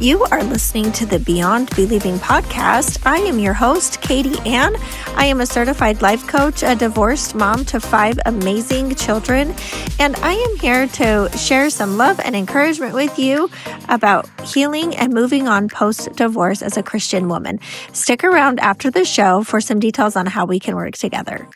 You are listening to the Beyond Believing podcast. I am your host, Katie Ann. I am a certified life coach, a divorced mom to 5 amazing children, and I am here to share some love and encouragement with you about healing and moving on post-divorce as a Christian woman. Stick around after the show for some details on how we can work together.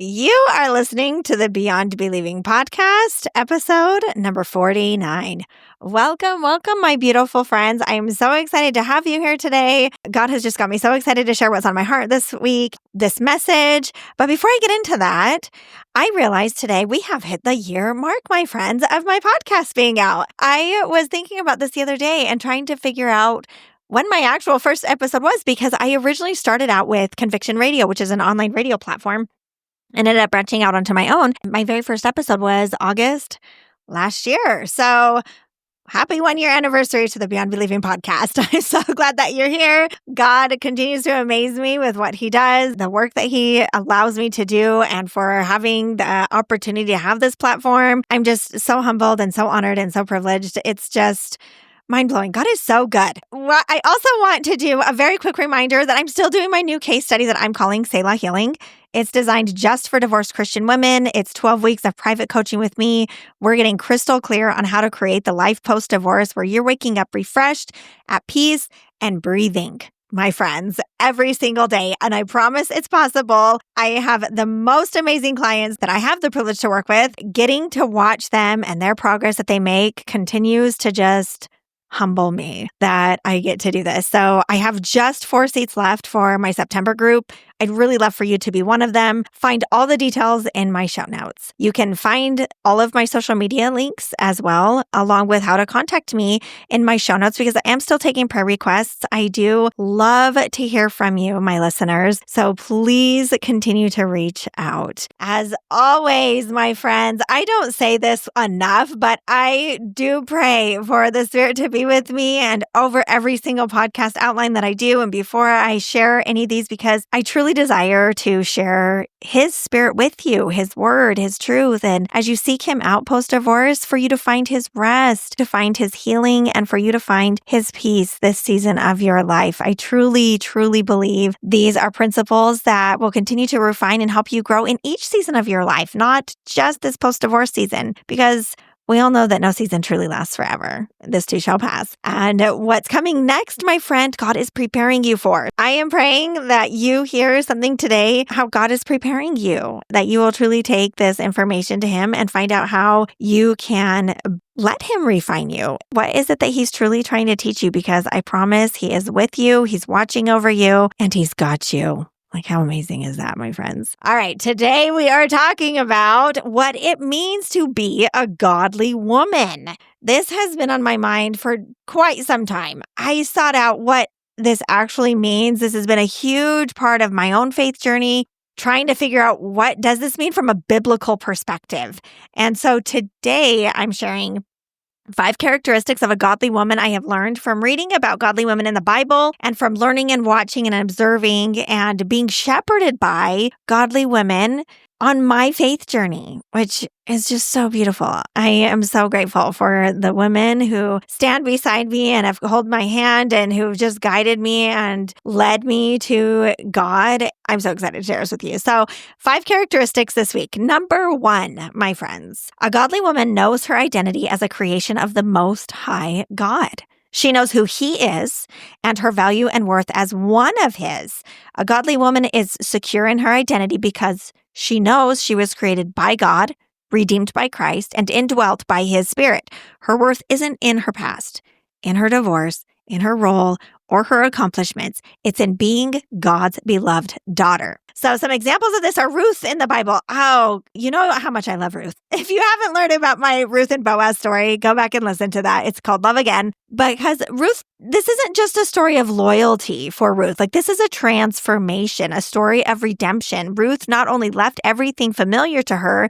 You are listening to the Beyond Believing podcast, episode number 49. Welcome, my beautiful friends. I am so excited to have you here today. God has just got me so excited to share what's on my heart this week, this message. But before I get into that, I realized today we have hit the year mark, my friends, of my podcast being out. I was thinking about this the other day and trying to figure out when my actual first episode was, because I originally started out with Conviction Radio, which is an online radio platform, and ended up branching out onto my own. My very first episode was August last year. So happy 1-year anniversary to the Beyond Believing podcast. I'm so glad that you're here. God continues to amaze me with what he does, the work that he allows me to do, and for having the opportunity to have this platform. I'm just so humbled and so honored and so privileged. It's just mind-blowing. God is so good. Well, I also want to do a very quick reminder that I'm still doing my new case study that I'm calling Selah Healing. It's designed just for divorced Christian women. It's 12 weeks of private coaching with me. We're getting crystal clear on how to create the life post-divorce where you're waking up refreshed, at peace, and breathing, my friends, every single day. And I promise it's possible. I have the most amazing clients that I have the privilege to work with. Getting to watch them and their progress that they make continues to just humble me that I get to do this. So I have just 4 seats left for my September group. I'd really love for you to be one of them. Find all the details in my show notes. You can find all of my social media links as well, along with how to contact me in my show notes, because I am still taking prayer requests. I do love to hear from you, my listeners. So please continue to reach out. As always, my friends, I don't say this enough, but I do pray for the Spirit to be with me and over every single podcast outline that I do and before I share any of these, because I truly desire to share His Spirit with you, His Word, His truth. And as you seek Him out post-divorce, for you to find His rest, to find His healing, and for you to find His peace this season of your life. I truly, truly believe these are principles that will continue to refine and help you grow in each season of your life, not just this post-divorce season, because we all know that no season truly lasts forever. This too shall pass. And what's coming next, my friend, God is preparing you for. I am praying that you hear something today, how God is preparing you, that you will truly take this information to Him and find out how you can let Him refine you. What is it that He's truly trying to teach you? Because I promise He is with you, He's watching over you, and He's got you. Like, how amazing is that, my friends? All right, today we are talking about what it means to be a godly woman. This has been on my mind for quite some time. I sought out what this actually means. This has been a huge part of my own faith journey, trying to figure out what does this mean from a biblical perspective. And so today I'm sharing 5 characteristics of a godly woman I have learned from reading about godly women in the Bible and from learning and watching and observing and being shepherded by godly women on my faith journey, which is just so beautiful. I am so grateful for the women who stand beside me and have held my hand and who've just guided me and led me to God. I'm so excited to share this with you. So 5 characteristics this week. Number 1, my friends, a godly woman knows her identity as a creation of the Most High God. She knows who He is and her value and worth as one of His. A godly woman is secure in her identity because she knows she was created by God, redeemed by Christ, and indwelt by His Spirit. Her worth isn't in her past, in her divorce, in her role, or her accomplishments. It's in being God's beloved daughter. So some examples of this are Ruth in the Bible. Oh, you know how much I love Ruth. If you haven't learned about my Ruth and Boaz story, go back and listen to that. It's called Love Again. Because Ruth, this isn't just a story of loyalty for Ruth. Like, this is a transformation, a story of redemption. Ruth not only left everything familiar to her,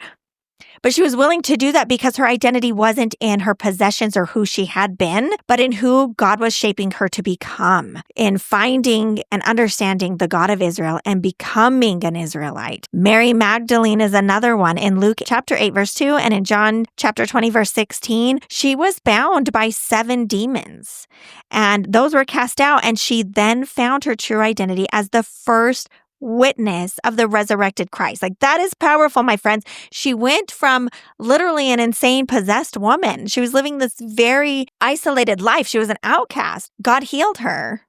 But she was willing to do that because her identity wasn't in her possessions or who she had been, but in who God was shaping her to become, in finding and understanding the God of Israel and becoming an Israelite. Mary Magdalene is another one. In Luke chapter 8, verse 2, and in John chapter 20, verse 16, she was bound by 7 demons, and those were cast out, and she then found her true identity as the first witness of the resurrected Christ. Like, that is powerful, my friends. She went from literally an insane, possessed woman. She was living this very isolated life. She was an outcast. God healed her.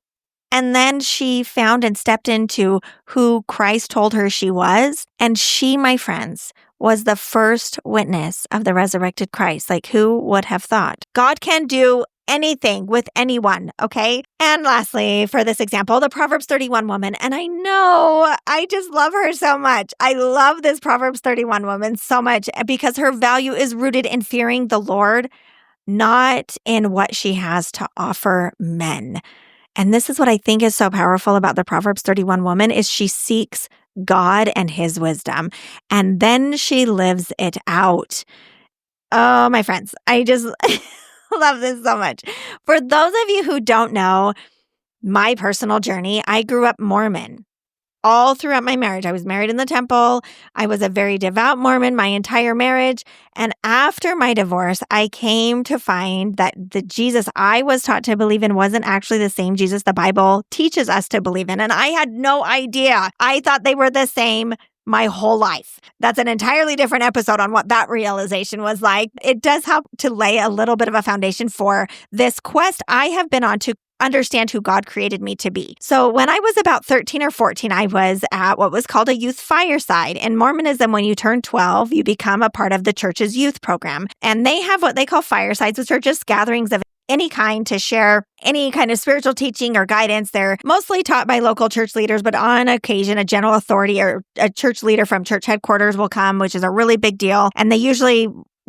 And then she found and stepped into who Christ told her she was. And she, my friends, was the first witness of the resurrected Christ. Like, who would have thought? God can do anything with anyone, okay? And lastly, for this example, the Proverbs 31 woman. And I know, I just love her so much. I love this Proverbs 31 woman so much because her value is rooted in fearing the Lord, not in what she has to offer men. And this is what I think is so powerful about the Proverbs 31 woman is she seeks God and his wisdom, and then she lives it out. Oh, my friends, I just love this so much. For those of you who don't know my personal journey, I grew up Mormon. All throughout my marriage, I was married in the temple. I was a very devout Mormon my entire marriage. And after my divorce, I came to find that the Jesus I was taught to believe in wasn't actually the same Jesus the Bible teaches us to believe in. And I had no idea. I thought they were the same my whole life. That's an entirely different episode on what that realization was like. It does help to lay a little bit of a foundation for this quest I have been on to understand who God created me to be. So when I was about 13 or 14, I was at what was called a youth fireside. In Mormonism, when you turn 12, you become a part of the church's youth program. And they have what they call firesides, which are just gatherings of any kind to share any kind of spiritual teaching or guidance. They're mostly taught by local church leaders, but on occasion, a general authority or a church leader from church headquarters will come, which is a really big deal. And they usually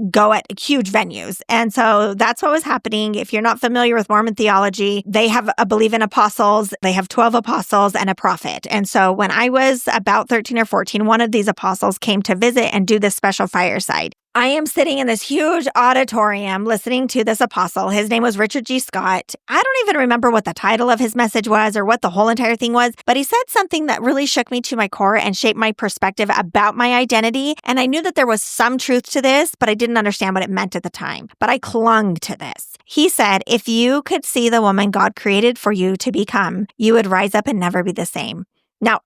go at huge venues. And so that's what was happening. If you're not familiar with Mormon theology, they have a belief in apostles. They have 12 apostles and a prophet. And so when I was about 13 or 14, one of these apostles came to visit and do this special fireside. I am sitting in this huge auditorium listening to this apostle. His name was Richard G. Scott. I don't even remember what the title of his message was or what the whole entire thing was, but he said something that really shook me to my core and shaped my perspective about my identity. And I knew that there was some truth to this, but I didn't understand what it meant at the time. But I clung to this. He said, if you could see the woman God created for you to become, you would rise up and never be the same. Now,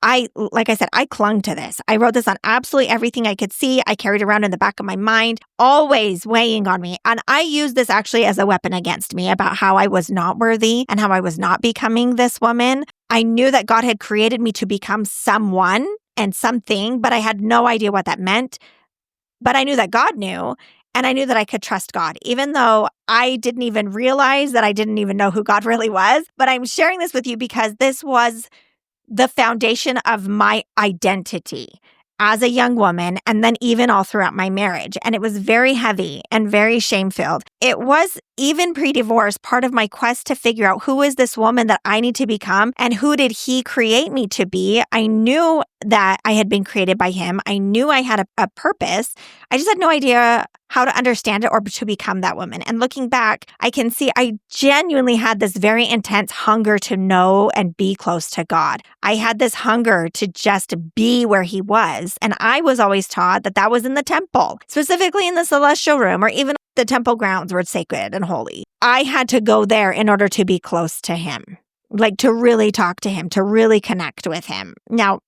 like I said, I clung to this. I wrote this on absolutely everything I could see. I carried around in the back of my mind, always weighing on me. And I used this actually as a weapon against me about how I was not worthy and how I was not becoming this woman. I knew that God had created me to become someone and something, but I had no idea what that meant. But I knew that God knew, and I knew that I could trust God, even though I didn't even realize that I didn't even know who God really was. But I'm sharing this with you because this was the foundation of my identity as a young woman, and then even all throughout my marriage. And it was very heavy and very shame-filled. It was, even pre-divorce, part of my quest to figure out who is this woman that I need to become and who did he create me to be. I knew that I had been created by him. I knew I had a purpose. I just had no idea how to understand it or to become that woman. And looking back, I can see I genuinely had this very intense hunger to know and be close to God. I had this hunger to just be where he was. And I was always taught that that was in the temple, specifically in the celestial room, or even the temple grounds were sacred and holy. I had to go there in order to be close to him, like to really talk to him, to really connect with him. Now,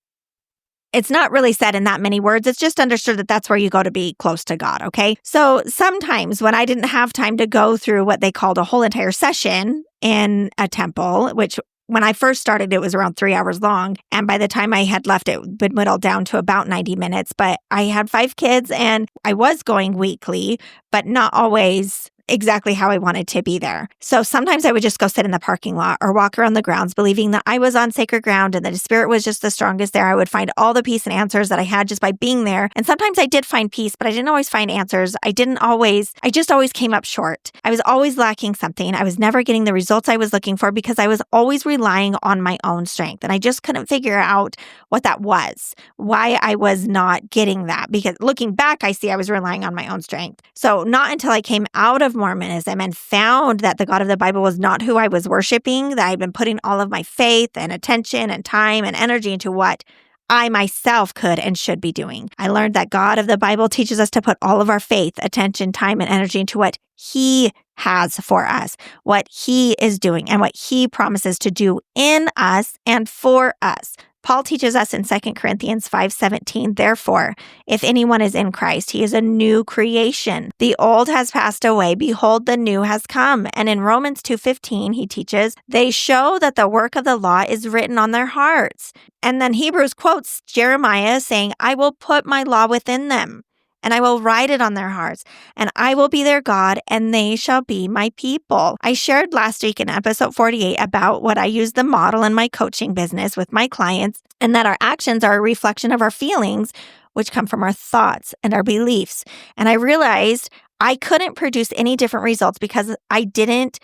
it's not really said in that many words. It's just understood that that's where you go to be close to God, okay? So sometimes when I didn't have time to go through what they called a whole entire session in a temple, which when I first started, it was around 3 hours long. And by the time I had left, it would whittle down to about 90 minutes. But I had 5 kids and I was going weekly, but not always exactly how I wanted to be there. So sometimes I would just go sit in the parking lot or walk around the grounds, believing that I was on sacred ground and that the Spirit was just the strongest there. I would find all the peace and answers that I had just by being there. And sometimes I did find peace, but I didn't always find answers. I just always came up short. I was always lacking something. I was never getting the results I was looking for because I was always relying on my own strength. And I just couldn't figure out what that was, why I was not getting that. Because looking back, I see I was relying on my own strength. So not until I came out of Mormonism and found that the God of the Bible was not who I was worshiping, that I'd been putting all of my faith and attention and time and energy into what I myself could and should be doing. I learned that God of the Bible teaches us to put all of our faith, attention, time, and energy into what He has for us, what He is doing, and what He promises to do in us and for us. Paul teaches us in 2 Corinthians 5:17, therefore, if anyone is in Christ, he is a new creation. The old has passed away. Behold, the new has come. And in Romans 2:15, he teaches, they show that the work of the law is written on their hearts. And then Hebrews quotes Jeremiah saying, I will put my law within them, and I will write it on their hearts, and I will be their God, and they shall be my people. I shared last week in episode 48 about what I use the model in my coaching business with my clients, and that our actions are a reflection of our feelings, which come from our thoughts and our beliefs. And I realized I couldn't produce any different results because I didn't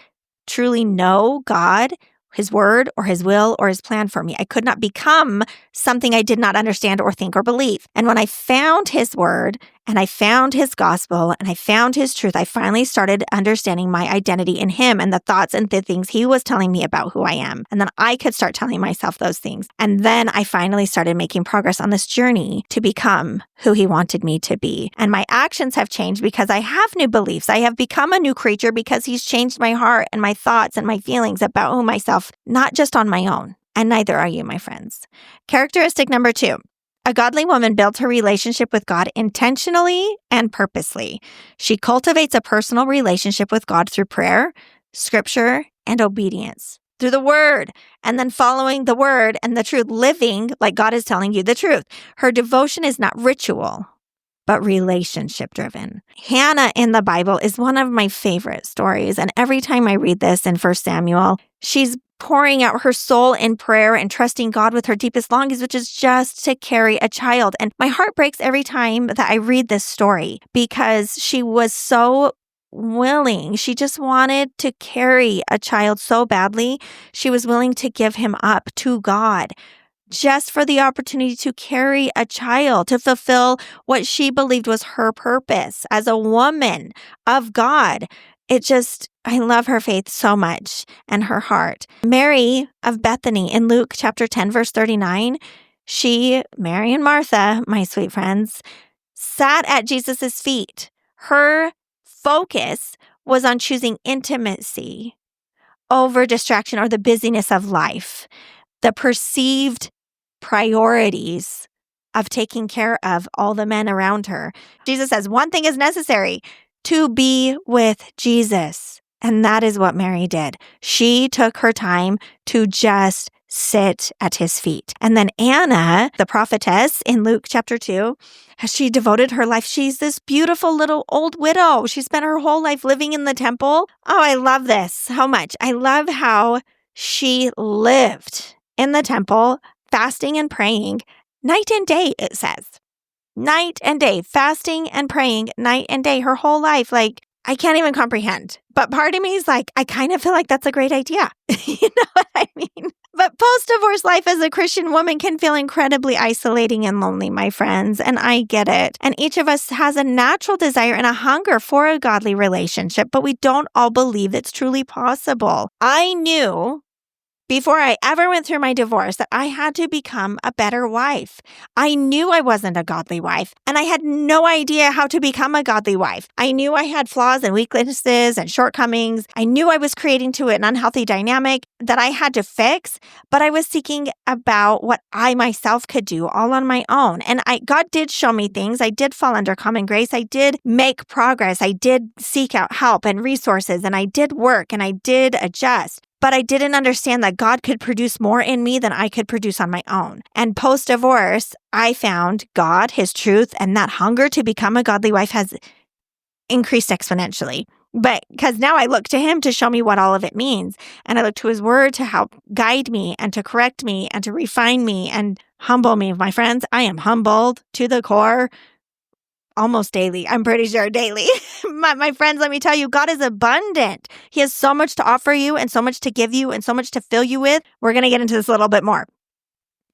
truly know God, His word, or His will, or His plan for me. I could not become something I did not understand or think or believe. And when I found His word, and I found His gospel, and I found His truth, I finally started understanding my identity in Him and the thoughts and the things He was telling me about who I am. And then I could start telling myself those things. And then I finally started making progress on this journey to become who He wanted me to be. And my actions have changed because I have new beliefs. I have become a new creature because He's changed my heart and my thoughts and my feelings about myself, not just on my own. And neither are you, my friends. Characteristic number 2. A godly woman builds her relationship with God intentionally and purposely. She cultivates a personal relationship with God through prayer, scripture, and obedience. Through the word, and then following the word and the truth, living like God is telling you the truth. Her devotion is not ritual, but relationship driven. Hannah in the Bible is one of my favorite stories. And every time I read this in 1 Samuel, she's pouring out her soul in prayer and trusting God with her deepest longings, which is just to carry a child. And my heart breaks every time that I read this story because she was so willing. She just wanted to carry a child so badly. She was willing to give him up to God just for the opportunity to carry a child, to fulfill what she believed was her purpose as a woman of God. I love her faith so much and her heart. Mary of Bethany in Luke chapter 10, verse 39, Mary and Martha, my sweet friends, sat at Jesus' feet. Her focus was on choosing intimacy over distraction or the busyness of life, the perceived priorities of taking care of all the men around her. Jesus says one thing is necessary, to be with Jesus. And that is what Mary did. She took her time to just sit at His feet. And then Anna, the prophetess in Luke chapter 2, she devoted her life. She's this beautiful little old widow. She spent her whole life living in the temple. Oh, I love this so much. I love how she lived in the temple, fasting and praying night and day, it says. Night and day, fasting and praying night and day, her whole life. I can't even comprehend. But part of me is I kind of feel like that's a great idea. You know what I mean? But post-divorce life as a Christian woman can feel incredibly isolating and lonely, my friends, and I get it. And each of us has a natural desire and a hunger for a godly relationship, but we don't all believe it's truly possible. I knew before I ever went through my divorce that I had to become a better wife. I knew I wasn't a godly wife, and I had no idea how to become a godly wife. I knew I had flaws and weaknesses and shortcomings. I knew I was creating to an unhealthy dynamic that I had to fix, but I was seeking about what I myself could do all on my own. And God did show me things. I did fall under common grace. I did make progress. I did seek out help and resources, and I did work, and I did adjust. But I didn't understand that God could produce more in me than I could produce on my own. And post-divorce, I found God, His truth, and that hunger to become a godly wife has increased exponentially. But because now I look to him to show me what all of it means. And I look to his word to help guide me and to correct me and to refine me and humble me. My friends, I am humbled to the core almost daily. I'm pretty sure daily. My friends, let me tell you, God is abundant. He has so much to offer you and so much to give you and so much to fill you with. We're going to get into this a little bit more.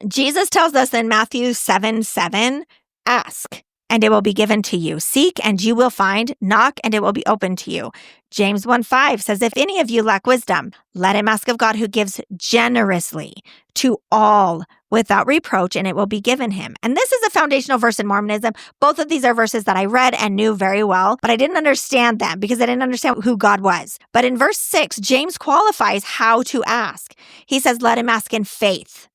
Jesus tells us in Matthew 7:7, ask and it will be given to you. Seek and you will find. Knock and it will be opened to you. James 1:5 says, if any of you lack wisdom, let him ask of God who gives generously to all without reproach, and it will be given him. And this is a foundational verse in Mormonism. Both of these are verses that I read and knew very well, but I didn't understand them because I didn't understand who God was. But in verse 6, James qualifies how to ask. He says, let him ask in faith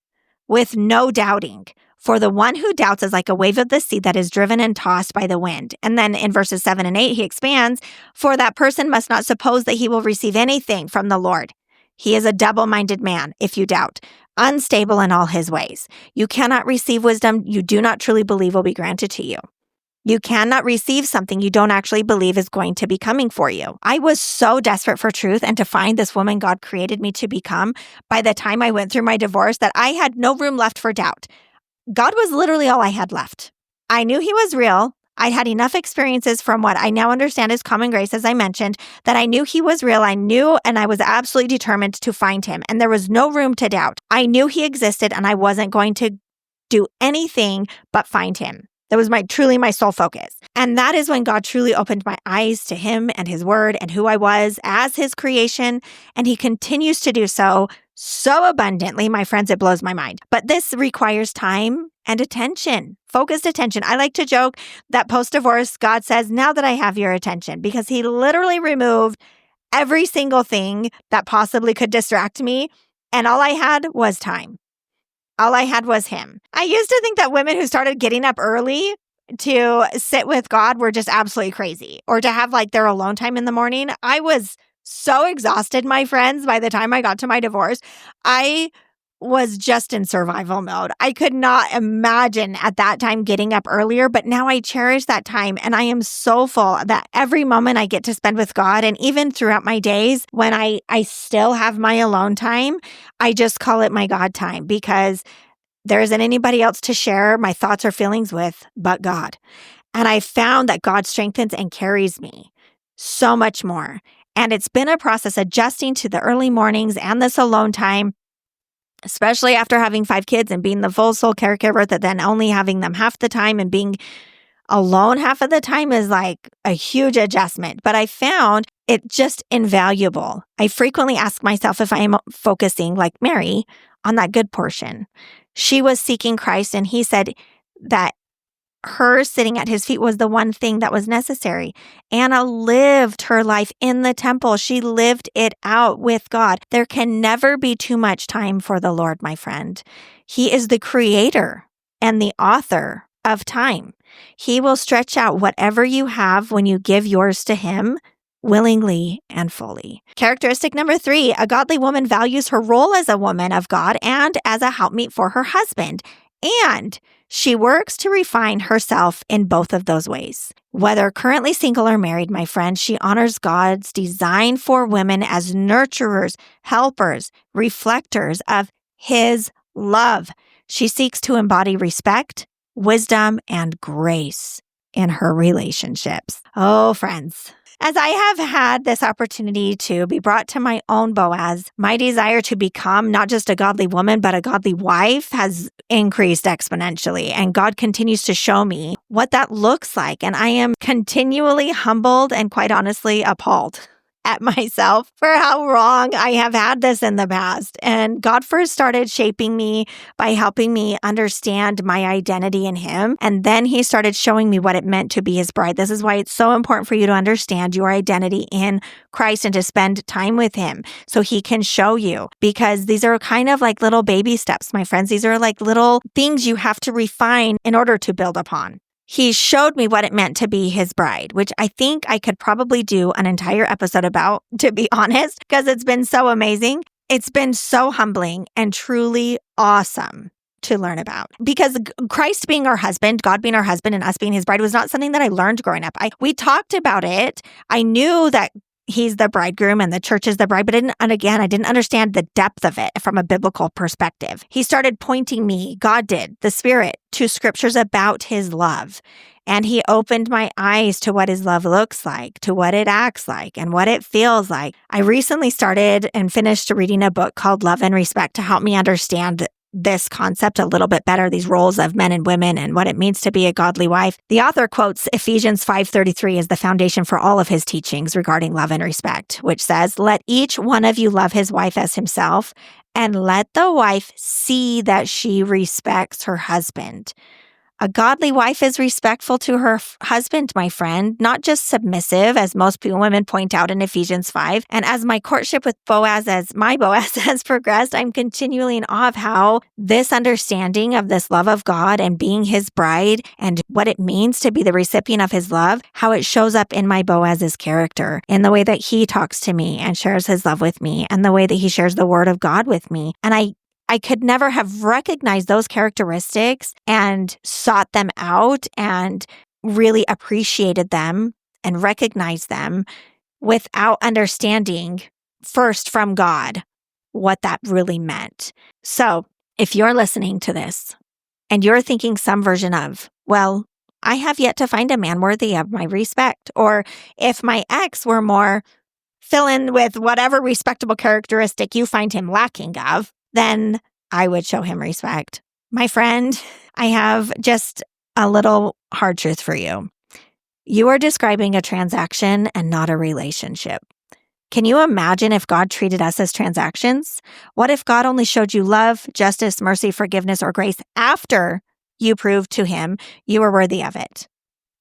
with no doubting. For the one who doubts is like a wave of the sea that is driven and tossed by the wind. And then in verses 7 and 8, he expands, for that person must not suppose that he will receive anything from the Lord. He is a double-minded man, if you doubt, unstable in all his ways. You cannot receive wisdom you do not truly believe will be granted to you. You cannot receive something you don't actually believe is going to be coming for you. I was so desperate for truth and to find this woman God created me to become by the time I went through my divorce that I had no room left for doubt. God was literally all I had left. I knew he was real. I'd had enough experiences from what I now understand as common grace, as I mentioned, that I knew he was real. I knew, and I was absolutely determined to find him. And there was no room to doubt. I knew he existed, and I wasn't going to do anything but find him. That was truly my sole focus. And that is when God truly opened my eyes to him and his word and who I was as his creation. And he continues to do so abundantly. My friends, it blows my mind. But this requires time and attention, focused attention. I like to joke that post-divorce, God says, now that I have your attention, because he literally removed every single thing that possibly could distract me. And all I had was time. All I had was him. I used to think that women who started getting up early to sit with God were just absolutely crazy, or to have like their alone time in the morning. I was so exhausted, my friends, by the time I got to my divorce. I was just in survival mode. I could not imagine at that time getting up earlier, but now I cherish that time and I am so full that every moment I get to spend with God, and even throughout my days when I still have my alone time, I just call it my God time, because there isn't anybody else to share my thoughts or feelings with but God. And I found that God strengthens and carries me so much more. And it's been a process adjusting to the early mornings and this alone time, especially after having 5 kids and being the full soul caregiver, that then only having them half the time and being alone half of the time is like a huge adjustment. But I found it just invaluable. I frequently ask myself if I am focusing, like Mary, on that good portion. She was seeking Christ, and he said that her sitting at his feet was the one thing that was necessary. Anna lived her life in the temple. She lived it out with God. There can never be too much time for the Lord, my friend. He is the creator and the author of time. He will stretch out whatever you have when you give yours to him willingly and fully. Characteristic number 3, a godly woman values her role as a woman of God and as a helpmeet for her husband. And she works to refine herself in both of those ways. Whether currently single or married, my friend, she honors God's design for women as nurturers, helpers, reflectors of his love. She seeks to embody respect, wisdom, and grace in her relationships. Oh, friends. As I have had this opportunity to be brought to my own Boaz, my desire to become not just a godly woman, but a godly wife has increased exponentially. And God continues to show me what that looks like. And I am continually humbled and, quite honestly, appalled at myself for how wrong I have had this in the past. And God first started shaping me by helping me understand my identity in him. And then he started showing me what it meant to be his bride. This is why it's so important for you to understand your identity in Christ and to spend time with him so he can show you, because these are kind of like little baby steps, my friends. These are like little things you have to refine in order to build upon. He showed me what it meant to be his bride, which I think I could probably do an entire episode about, to be honest, because it's been so amazing. It's been so humbling and truly awesome to learn about. Because Christ being our husband, God being our husband, and us being his bride was not something that I learned growing up. We talked about it. I knew that he's the bridegroom and the church is the bride, but I didn't understand the depth of it from a biblical perspective. He started pointing me, God did, the Spirit, to scriptures about his love. And he opened my eyes to what his love looks like, to what it acts like, and what it feels like. I recently started and finished reading a book called Love and Respect to help me understand this concept a little bit better, these roles of men and women and what it means to be a godly wife. The author quotes Ephesians 5:33 as the foundation for all of his teachings regarding love and respect, which says, "Let each one of you love his wife as himself, and let the wife see that she respects her husband." A godly wife is respectful to her husband, my friend, not just submissive, as most women point out in Ephesians 5. And as my courtship with Boaz, as my Boaz has progressed, I'm continually in awe of how this understanding of this love of God and being his bride and what it means to be the recipient of his love, how it shows up in my Boaz's character, in the way that he talks to me and shares his love with me, and the way that he shares the word of God with me. And I could never have recognized those characteristics and sought them out and really appreciated them and recognized them without understanding first from God what that really meant. So if you're listening to this and you're thinking some version of, well, I have yet to find a man worthy of my respect, or if my ex were more, fill in with whatever respectable characteristic you find him lacking of, then I would show him respect. My friend, I have just a little hard truth for you. You are describing a transaction and not a relationship. Can you imagine if God treated us as transactions? What if God only showed you love, justice, mercy, forgiveness, or grace after you proved to him you were worthy of it?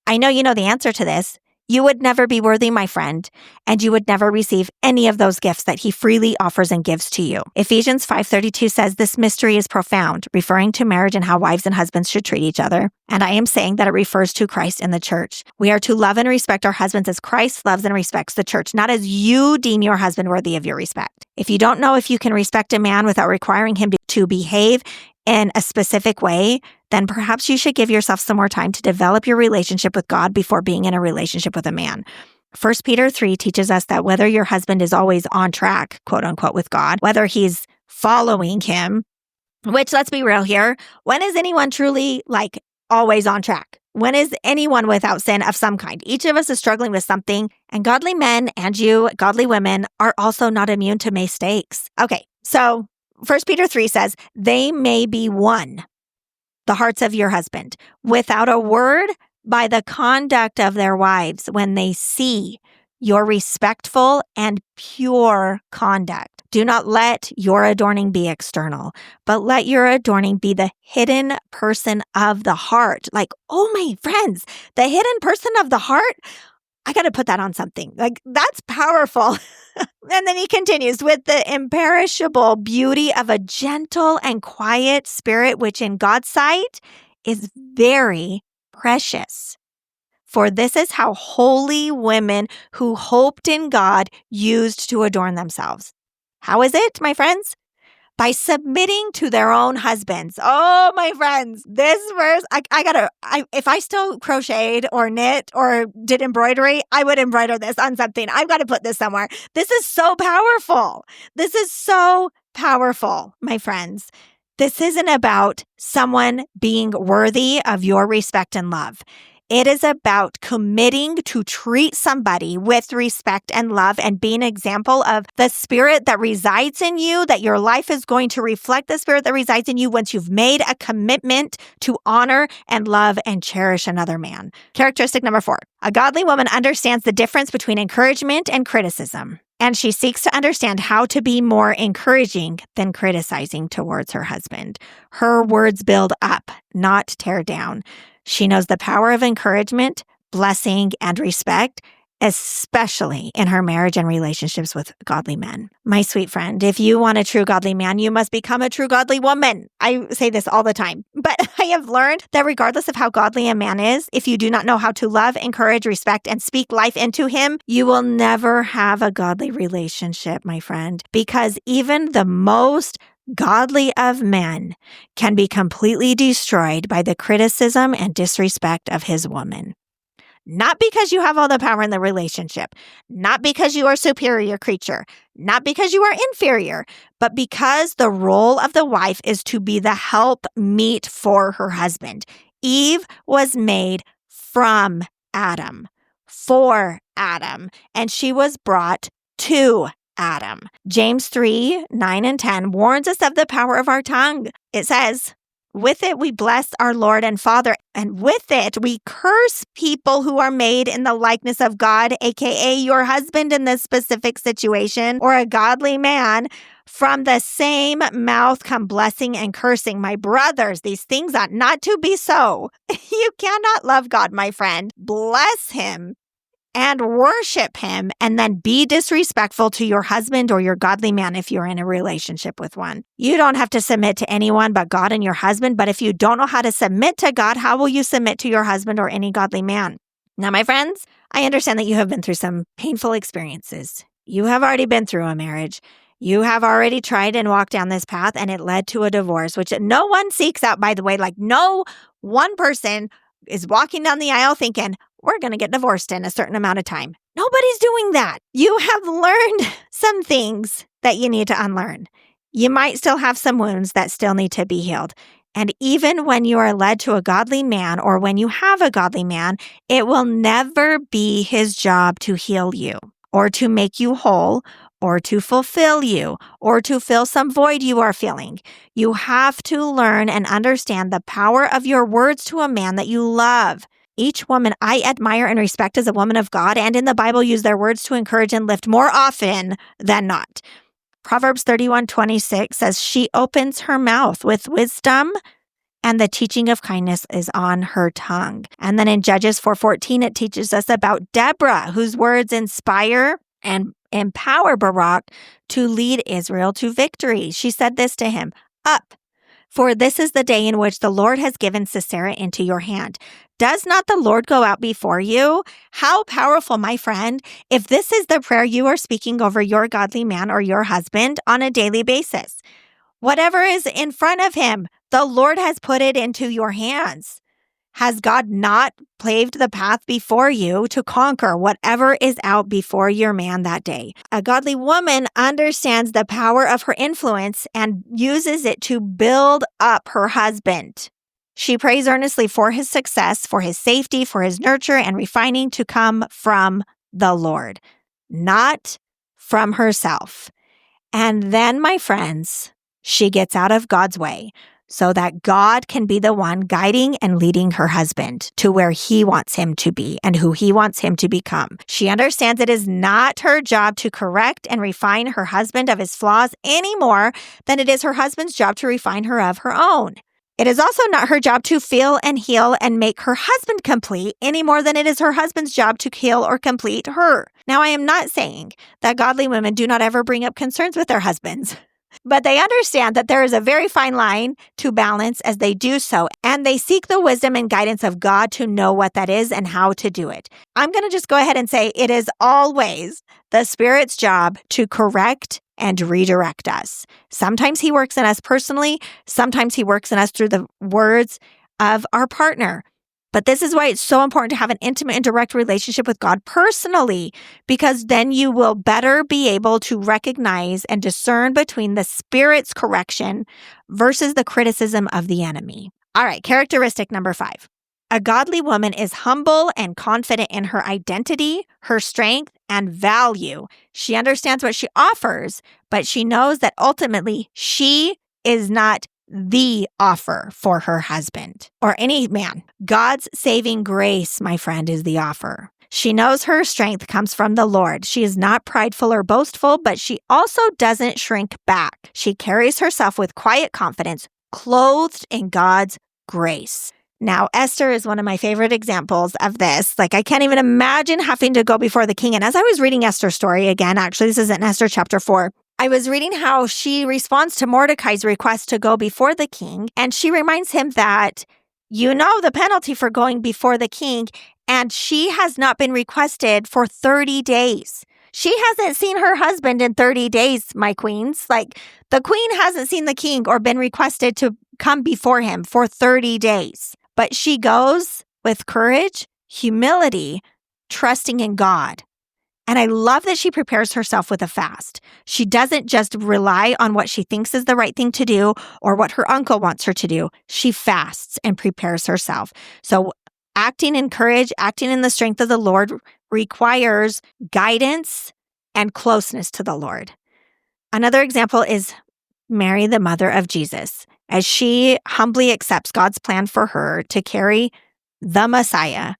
I know you know the answer to this. You would never be worthy, my friend, and you would never receive any of those gifts that he freely offers and gives to you. Ephesians 5:32 says this mystery is profound, referring to marriage and how wives and husbands should treat each other. And I am saying that it refers to Christ and the church. We are to love and respect our husbands as Christ loves and respects the church, not as you deem your husband worthy of your respect. If you don't know if you can respect a man without requiring him to behave in a specific way, then perhaps you should give yourself some more time to develop your relationship with God before being in a relationship with a man. 1 Peter 3 teaches us that whether your husband is always on track, quote unquote, with God, whether he's following him, which let's be real here, when is anyone truly always on track? When is anyone without sin of some kind? Each of us is struggling with something, and godly men and you, godly women, are also not immune to mistakes. Okay, so 1 Peter 3 says, they may be won, the hearts of your husband, without a word by the conduct of their wives when they see your respectful and pure conduct. Do not let your adorning be external, but let your adorning be the hidden person of the heart. Oh my friends, the hidden person of the heart? I got to put that on something. That's powerful. And then he continues, with the imperishable beauty of a gentle and quiet spirit, which in God's sight is very precious. For this is how holy women who hoped in God used to adorn themselves. How is it, my friends? By submitting to their own husbands. Oh, my friends, this verse, if I still crocheted or knit or did embroidery, I would embroider this on something. I've got to put this somewhere. This is so powerful. This is so powerful, my friends. This isn't about someone being worthy of your respect and love. It is about committing to treat somebody with respect and love and being an example of the spirit that resides in you, that your life is going to reflect the spirit that resides in you once you've made a commitment to honor and love and cherish another man. Characteristic number 4, a godly woman understands the difference between encouragement and criticism, and she seeks to understand how to be more encouraging than criticizing towards her husband. Her words build up, not tear down. She knows the power of encouragement, blessing, and respect, especially in her marriage and relationships with godly men. My sweet friend, if you want a true godly man, you must become a true godly woman. I say this all the time, but I have learned that regardless of how godly a man is, if you do not know how to love, encourage, respect, and speak life into him, you will never have a godly relationship, my friend, because even the most godly of men, can be completely destroyed by the criticism and disrespect of his woman. Not because you have all the power in the relationship, not because you are a superior creature, not because you are inferior, but because the role of the wife is to be the help meet for her husband. Eve was made from Adam, for Adam, and she was brought to Adam. James 3:9-10 warns us of the power of our tongue. It says, with it we bless our Lord and Father, and with it we curse people who are made in the likeness of God, aka your husband in this specific situation, or a godly man. From the same mouth come blessing and cursing. My brothers, these things ought not to be so. You cannot love God, my friend. Bless him and worship him, and then be disrespectful to your husband or your godly man if you're in a relationship with one. You don't have to submit to anyone but God and your husband, but if you don't know how to submit to God, how will you submit to your husband or any godly man? Now, my friends, I understand that you have been through some painful experiences. You have already been through a marriage. You have already tried and walked down this path, and it led to a divorce, which no one seeks out, by the way. Like, no one person is walking down the aisle thinking, we're going to get divorced in a certain amount of time. Nobody's doing that. You have learned some things that you need to unlearn. You might still have some wounds that still need to be healed. And even when you are led to a godly man, or when you have a godly man, it will never be his job to heal you or to make you whole or to fulfill you or to fill some void you are feeling. You have to learn and understand the power of your words to a man that you love. Each woman I admire and respect as a woman of God and in the Bible use their words to encourage and lift more often than not. Proverbs 31:26 says, she opens her mouth with wisdom, and the teaching of kindness is on her tongue. And then in Judges 4:14, it teaches us about Deborah, whose words inspire and empower Barak to lead Israel to victory. She said this to him, up, for this is the day in which the Lord has given Sisera into your hand. Does not the Lord go out before you? How powerful, my friend, if this is the prayer you are speaking over your godly man or your husband on a daily basis. Whatever is in front of him, the Lord has put it into your hands. Has God not paved the path before you to conquer whatever is out before your man that day? A godly woman understands the power of her influence and uses it to build up her husband. She prays earnestly for his success, for his safety, for his nurture and refining to come from the Lord, not from herself. And then, my friends, she gets out of God's way so that God can be the one guiding and leading her husband to where he wants him to be and who he wants him to become. She understands it is not her job to correct and refine her husband of his flaws any more than it is her husband's job to refine her of her own. It is also not her job to feel and heal and make her husband complete any more than it is her husband's job to heal or complete her. Now, I am not saying that godly women do not ever bring up concerns with their husbands, but they understand that there is a very fine line to balance as they do so, and they seek the wisdom and guidance of God to know what that is and how to do it. I'm going to just go ahead and say it is always the Spirit's job to correct and redirect us. Sometimes he works in us personally. Sometimes he works in us through the words of our partner. But this is why it's so important to have an intimate and direct relationship with God personally, because then you will better be able to recognize and discern between the Spirit's correction versus the criticism of the enemy. All right, characteristic number 5. A godly woman is humble and confident in her identity, her strength, and value. She understands what she offers, but she knows that ultimately she is not the offer for her husband or any man. God's saving grace, my friend, is the offer. She knows her strength comes from the Lord. She is not prideful or boastful, but she also doesn't shrink back. She carries herself with quiet confidence, clothed in God's grace. Now, Esther is one of my favorite examples of this. Like, I can't even imagine having to go before the king. And as I was reading Esther's story again, actually, this is in Esther chapter 4, I was reading how she responds to Mordecai's request to go before the king. And she reminds him that, you know, the penalty for going before the king, and she has not been requested for 30 days. She hasn't seen her husband in 30 days, my queens. Like, the queen hasn't seen the king or been requested to come before him for 30 days. But she goes with courage, humility, trusting in God. And I love that she prepares herself with a fast. She doesn't just rely on what she thinks is the right thing to do or what her uncle wants her to do. She fasts and prepares herself. So acting in courage, acting in the strength of the Lord requires guidance and closeness to the Lord. Another example is Mary, the mother of Jesus, as she humbly accepts God's plan for her to carry the Messiah,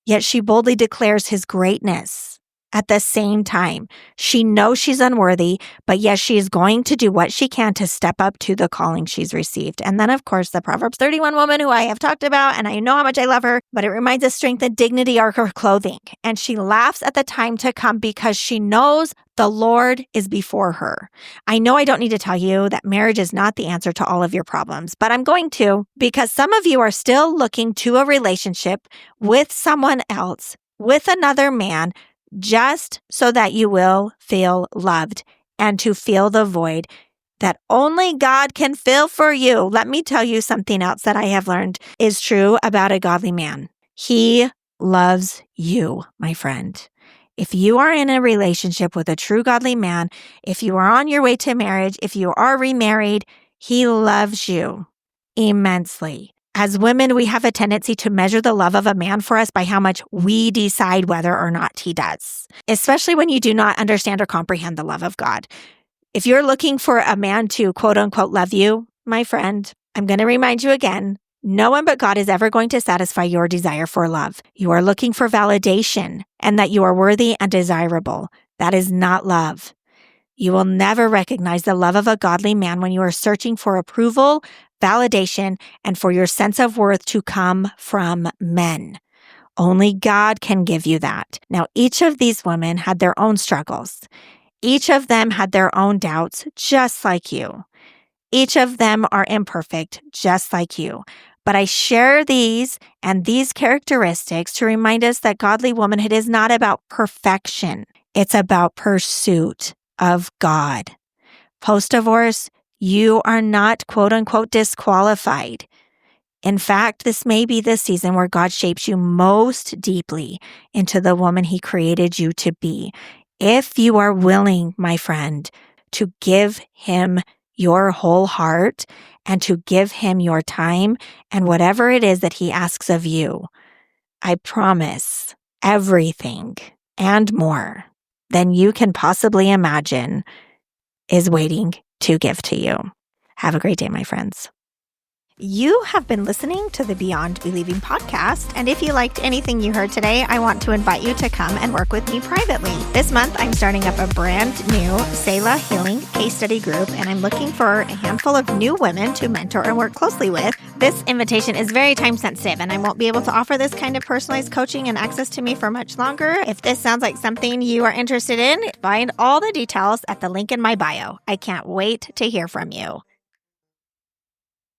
yet she boldly declares his greatness. At the same time, she knows she's unworthy, but yes, she is going to do what she can to step up to the calling she's received. And then, of course, the Proverbs 31 woman who I have talked about, and I know how much I love her, but it reminds us strength and dignity are her clothing. And she laughs at the time to come because she knows the Lord is before her. I know I don't need to tell you that marriage is not the answer to all of your problems, but I'm going to, because some of you are still looking to a relationship with someone else, with another man, just so that you will feel loved and to fill the void that only God can fill for you. Let me tell you something else that I have learned is true about a godly man. He loves you, my friend. If you are in a relationship with a true godly man, if you are on your way to marriage, if you are remarried, he loves you immensely. As women, we have a tendency to measure the love of a man for us by how much we decide whether or not he does, especially when you do not understand or comprehend the love of God. If you're looking for a man to quote unquote love you, my friend, I'm going to remind you again, no one but God is ever going to satisfy your desire for love. You are looking for validation and that you are worthy and desirable. That is not love. You will never recognize the love of a godly man when you are searching for approval, validation, and for your sense of worth to come from men. Only God can give you that. Now, each of these women had their own struggles. Each of them had their own doubts, just like you. Each of them are imperfect, just like you. But I share these and these characteristics to remind us that godly womanhood is not about perfection. It's about pursuit of God. Post-divorce, you are not quote unquote disqualified. In fact, this may be the season where God shapes you most deeply into the woman he created you to be. If you are willing, my friend, to give him your whole heart and to give him your time and whatever it is that he asks of you, I promise everything and more than you can possibly imagine is waiting to give to you. Have a great day, my friends. You have been listening to the Beyond Believing podcast, and if you liked anything you heard today, I want to invite you to come and work with me privately. This month, I'm starting up a brand new Selah Healing case study group, and I'm looking for a handful of new women to mentor and work closely with. This invitation is very time sensitive, and I won't be able to offer this kind of personalized coaching and access to me for much longer. If this sounds like something you are interested in, find all the details at the link in my bio. I can't wait to hear from you.